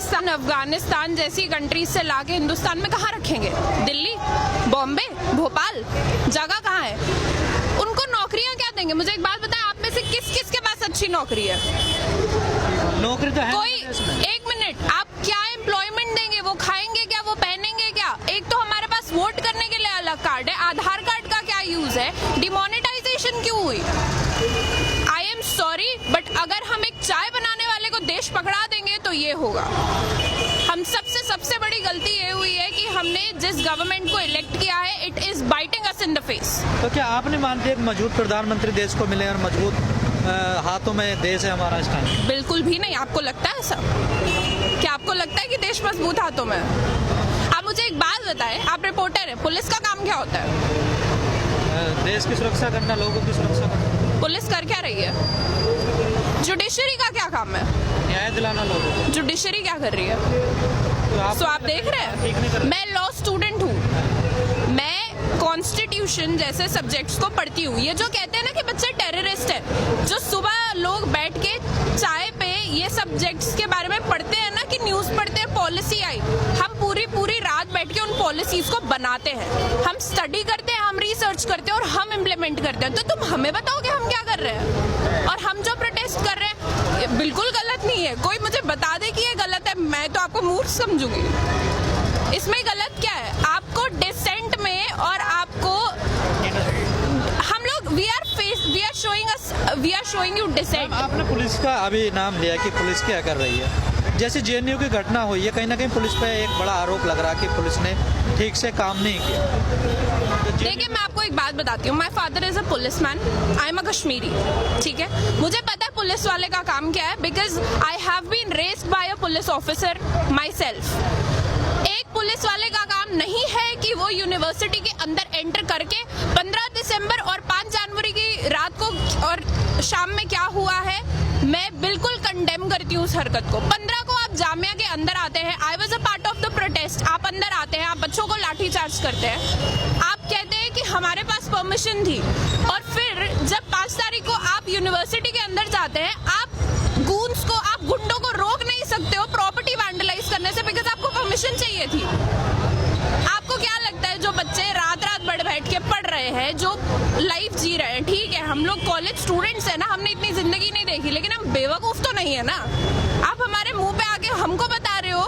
पाकिस्तान, अफगानिस्तान जैसी कंट्रीज से लाके हिंदुस्तान में कहाँ रखेंगे? दिल्ली, बॉम्बे, भोपाल, जगह कहाँ है? उनको नौकरियां क्या देंगे? मुझे एक बात बताएं, आप में से किस किस के पास अच्छी नौकरी है? नौकरी तो है कोई एक मिनट, आप क्या एम्प्लॉयमेंट देंगे? वो खाएंगे क्या? वो पहनेंगे क्या? एक तो हमारे पास वोट करने के लिए अलग कार्ड है, आधार कार्ड का क्या यूज है? डिमोनेटाइजेशन क्यों हुई? आई एम सॉरी, बट अगर हम एक चाय बनाने वाले को देश पकड़ा देंगे तो ये होगा। हम सबसे बड़ी गलती ये हुई है कि हमने जिस गवर्नमेंट को इलेक्ट किया है, it is biting us in the face. तो क्या आपने मानते हैं एक मजबूत प्रधानमंत्री देश को मिले और मजबूत हाथों में देश है हमारा इस टाइम? बिल्कुल भी नहीं। आपको लगता है ऐसा? क्या आपको लगता है कि देश मजबूत हाथों में है? आप मुझे एक बात बताएं, आप रिपोर्टर हैं, पुलिस का काम क्या होता है? देश की सुरक्षा करना, लोगों की सुरक्षा करना। पुलिस कर क्या रही है? जुडिशरी का क्या काम है? न्याय दिलाना लोगों को। जुडिशरी क्या कर रही है? तो आप देख रहे हैं, मैं लॉ स्टूडेंट हूँ, मैं कॉन्स्टिट्यूशन जैसे सब्जेक्ट्स को पढ़ती हूँ। ये जो कहते हैं ना कि बच्चे टेररिस्ट है, जो सुबह लोग बैठ के चाय पे ये सब्जेक्ट्स के बारे में पढ़ते हैं ना, कि न्यूज़ पढ़ते हैं, पॉलिसी आई, हम पूरी रात बैठ के उन पॉलिसीज को बनाते हैं, हम स्टडी करते हैं, हम रिसर्च करते हैं और हम इम्प्लीमेंट करते हैं। तो तुम हमें बताओ कि हम क्या कर रहे हैं? और हम जो प्रोटेस्ट कर रहे हैं ये बिल्कुल गलत नहीं है। कोई मुझे बता दे कि ये गलत है, मैं तो आपको मूर्ख समझूंगी। इसमें गलत क्या है? आपको डिसेंट में और आपको हम लोग we are showing you decent. आपने पुलिस का अभी नाम लिया कि पुलिस क्या कर रही है? जैसे जेएनयू की घटना हुई है, कहीं ना कहीं पुलिस पे एक बड़ा आरोप लग रहा है कि पुलिस ने ठीक से काम नहीं किया। देखिए, मैं आपको एक बात बताती हूँ, my father is a police man, I am a Kashmiri, ठीक है? मुझे पता है पुलिस वाले का काम क्या है, because I have been raised by a police officer myself. एक पुलिस वाले का काम नहीं है कि वो यूनिवर्सिटी के अंदर एंटर करके 15 दिसंबर और 5 जनवरी की रात को और शाम में क्या हुआ है, मैं बिल्कुल कंडेम करती हूँ उस हरकत को। 15 को आप जामिया के अंदर आते हैं, I was a part of the protest, आप अंदर आते हैं, आप बच्चों को लाठीचार्ज करते हैं, आप कहते हैं कि हमारे पास परमिशन थी, और फिर जब 5 तारीख को आप यूनिवर्सिटी के अंदर जाते हैं, आप गूंस को, आप गुंडों को रोक नहीं सकते हो प्रॉपर्टी वैंडलाइज करने से, बिकॉज आपको परमिशन चाहिए थी। आपको क्या लगता है जो बच्चे रात बैठ के पढ़ रहे हैं, जो लाइफ जी रहे हैं, ठीक है, हम लोग कॉलेज स्टूडेंट्स हैं ना, हमने इतनी जिंदगी नहीं देखी, लेकिन हम बेवकूफ तो नहीं है ना। आप हमारे मुंह पे आके हमको बता रहे हो,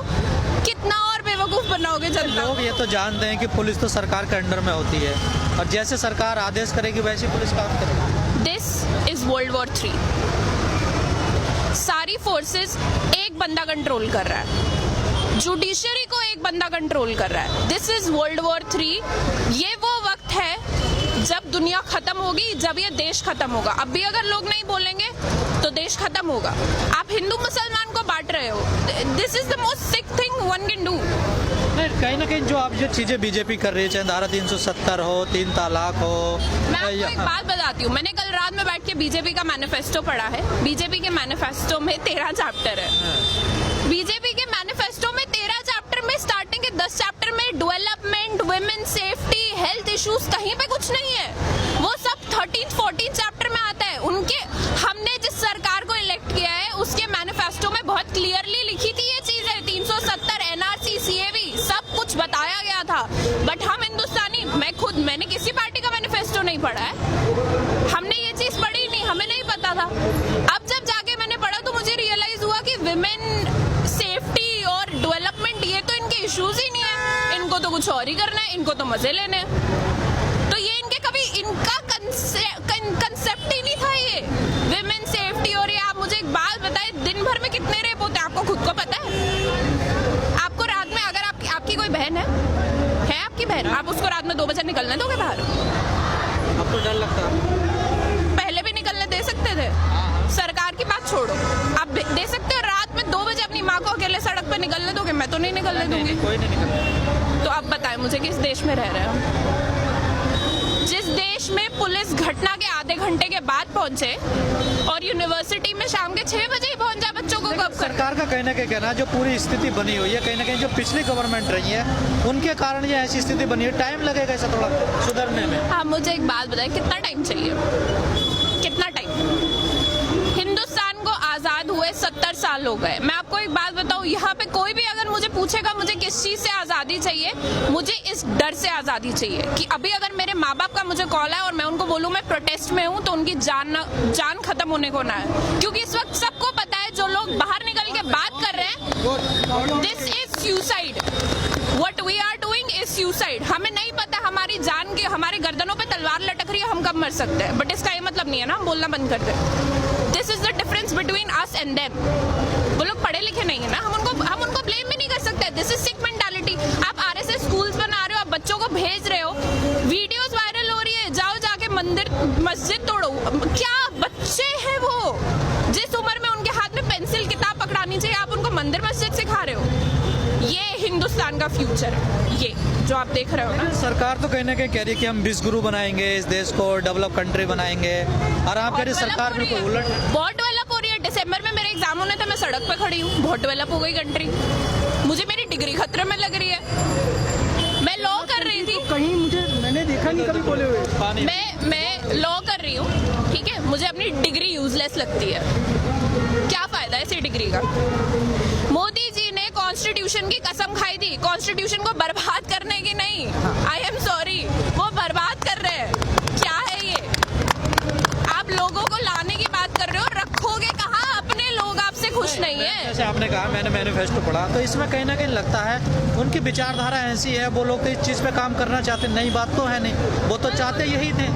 कितना और बेवकूफ बनाओगे जनता? लोग ये तो जानते हैं कि पुलिस तो सरकार के अंडर में होती है और जैसे सरकार आदेश करेगी वैसे पुलिस काम करेगी। This is world war 3। सारी फोर्सेस एक बंदा कंट्रोल कर रहा है, जुडिशरी को एक बंदा कंट्रोल कर रहा है। This is world war 3। ये वो वक्त है जब दुनिया खत्म होगी, जब ये देश खत्म होगा। अब भी अगर लोग नहीं बोलेंगे तो देश खत्म होगा। आप हिंदू मुसलमान को बांट रहे हो, this is the most sick thing one can do. कहीं ना कहीं जो आप जो चीजें बीजेपी कर रही है, चाहे धारा 370 हो, 3 तलाक हो। मैं आपको एक बात बताती हूँ, मैंने कल रात में बैठ के बीजेपी का मैनिफेस्टो पढ़ा है। बीजेपी के मैनिफेस्टो में 13 चैप्टर है। बीजेपी के मैनिफेस्टो में 13 चैप्टर में स्टार्टिंग के 10 चैप्टर में development, women safety, health issues, कहीं पे कुछ नहीं है। वो सब 13-14 चैप्टर में आता है। उनके, हमने जिस सरकार को इलेक्ट किया है उसके मैनिफेस्टो में बहुत क्लियरली लिखी थी ये चीजें, 370, एनआरसी, सीएबी, सब कुछ बताया गया था। बट हम हिंदुस्तानी, मैंने किसी पार्टी का मैनिफेस्टो नहीं पढ़ा है, हमने ये चीज पढ़ी नहीं, हमें नहीं पता था। अब जब जाके मैंने पढ़ा तो मुझे रियलाइज हुआ कि विमेन सेफ्टी और डेवलपमेंट ये तो इनके इश्यूज ही नहीं है, इनको तो कुछ और ही करना है, इनको तो मजे लेने हैं। तो ये इनके कभी इनका कंसेप्ट ही नहीं था ये विमेन सेफ्टी। और ये आप मुझे एक बात बताएं, दिन भर में कितने रेप होते हैं आपको खुद को पता है? आपको रात में, अगर आपकी कोई बहन है आपकी बहन, आप उसको रात में 2 बजे निकलने दोगे बाहर? आपको डर लगता है? पहले भी निकलने दे सकते थे। सरकार की बात छोड़ो, आप दे सकते हो रात में 2 बजे अपनी माँ को अकेले सड़क पे निकलने दोगे? मैं तो नहीं निकलने दूंगी। कोई नहीं निकलता। तो अब बताएं मुझे, किस देश में रह रहे हो? जिस देश में पुलिस घटना के आधे घंटे के बाद पहुंचे और यूनिवर्सिटी में शाम के 6 बजे ही पहुंच जाए बच्चों को, कब? सरकार का कहीं ना कहीं कहना है जो पूरी स्थिति बनी हुई है, कहीं ना कहीं जो पिछली गवर्नमेंट रही है उनके कारण ये ऐसी स्थिति बनी है, टाइम लगेगा इसे थोड़ा सुधरने में। हाँ, मुझे एक बात बताएं, कितना टाइम चाहिए? कितना टाइम? हिंदुस्तान को आजाद हुए 70 साल हो गए। मैं आपको एक बात बताऊं, यहाँ पे कोई भी अगर मुझे पूछेगा मुझे किस चीज से आजादी चाहिए, मुझे इस डर से आजादी चाहिए कि अभी अगर मेरे माँ बाप का मुझे कॉल है और मैं उनको बोलूं मैं प्रोटेस्ट में हूँ तो उनकी जान खत्म होने को ना है। क्योंकि इस वक्त सबको पता है जो लोग बाहर निकल के बात कर रहे हैं, this is suicide. What we are doing is suicide। हमें नहीं पता हमारी जान के हमारे गर्दनों पे तलवार लटक रही है, हम कब मर सकते हैं, बट इसका ये मतलब नहीं है ना हम बोलना बंद कर दें। This is the difference between us and them. वो लोग पढ़े लिखे नहीं है ना, हम उनको ब्लेम भी नहीं कर सकते। This is sick mentality. आप आरएसएस स्कूल्स बना रहे हो, आप बच्चों को भेज रहे हो, वीडियोस वायरल हो रही है, जाओ जाके मस्जिद तोड़ो। क्या बच्चे हैं वो, जिस उम्र में उनके हाथ में पेंसिल किताब पकड़ानी चाहिए, आप उनको मंदिर मस्जिद सिखा रहे हो। ये हिंदुस्तान का फ्यूचर है, ये जो आप देख रहे हो ना। सरकार तो कहीं ना कहीं कह रही है कि हम विश्व बनाएंगे, इस देश को डेवलप कंट्री बनाएंगे, और आप कह रही सरकार बिल्कुल उलट। बहुत डेवलप हो रही है। दिसंबर में मेरे एग्जाम होने थे, मैं सड़क पे खड़ी हूँ, बहुत डेवलप हो गई कंट्री। मुझे मेरी डिग्री खतरे में लग रही है। मैं लॉ कर रही थी, कहीं मैंने देखा नहीं कभी बोले हुए। मैं लॉ कर रही हूँ, ठीक है, मुझे अपनी डिग्री यूजलेस लगती है। क्या फायदा है इसी डिग्री का। मोदी जी ने कॉन्स्टिट्यूशन की कसम खाई थी, कॉन्स्टिट्यूशन को बर्बाद करने की नहीं। आई एम सॉरी, वो बर्बाद कर रहे हैं। क्या है ये, आप लोगों को लाने की बात कर रहे हो, रखोगे कहाँ? अपने लोग आपसे खुश नहीं है। जैसे आपने कहा मैंने मैनिफेस्टो पढ़ा, तो इसमें कहीं ना कहीं लगता है उनकी विचारधारा ऐसी है, वो लोग तो इस चीज पे काम करना चाहते। नई बात तो है नहीं, वो तो चाहते यही थे।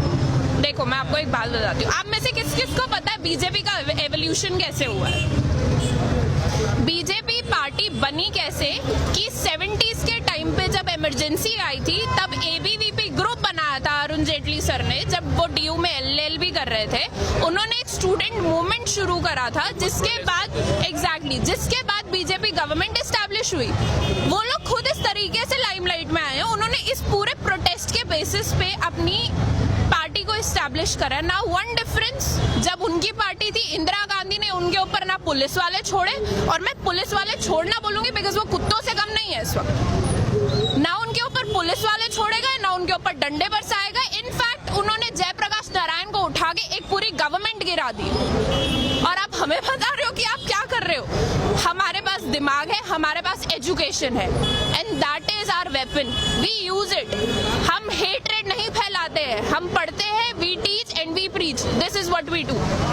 देखो मैं आपको एक बात बताती हूँ, आप में से किस किस को पता है बीजेपी का एवोल्यूशन कैसे हुआ है? बीजेपी पार्टी बनी कैसे कि 70s के टाइम पे जब इमरजेंसी आई थी, तब एबीवीपी ग्रुप बनाया था अरुण जेटली सर ने, जब वो डीयू में एलएलबी कर रहे थे। उन्होंने एक स्टूडेंट मूवमेंट शुरू करा था, जिसके बाद बीजेपी गवर्नमेंट एस्टैब्लिश हुई। वो लोग खुद इस तरीके से लाइमलाइट में आए हैं, उन्होंने इस पूरे प्रोटेस्ट के बेसिस पे अपनी पार्टी को एस्टैब्लिश करा। ना वन डिफरेंस, जब उनकी पार्टी थी इंदिरा गांधी ने उनके ऊपर ना पुलिस वाले छोड़े, और मैं पुलिस वाले छोड़ना बोलूंगी बिकॉज वो कुत्तों से कम नहीं है इस वक्त। ना उनके ऊपर पुलिस वाले छोड़े गए, ना उनके ऊपर डंडे बरसाए गए। इनफैक्ट उन्होंने जयप्रकाश नारायण को उठा के एक पूरी गवर्नमेंट गिरा दी। और आप हमें बता रहे हो कि आप क्या कर रहे हो? हमारे पास दिमाग है, हमारे पास एजुकेशन है, and that is our weapon, we use it. हम हेट्रेड नहीं फैलाते हैं, हम पढ़ते हैं, we teach and we preach, this is what we do.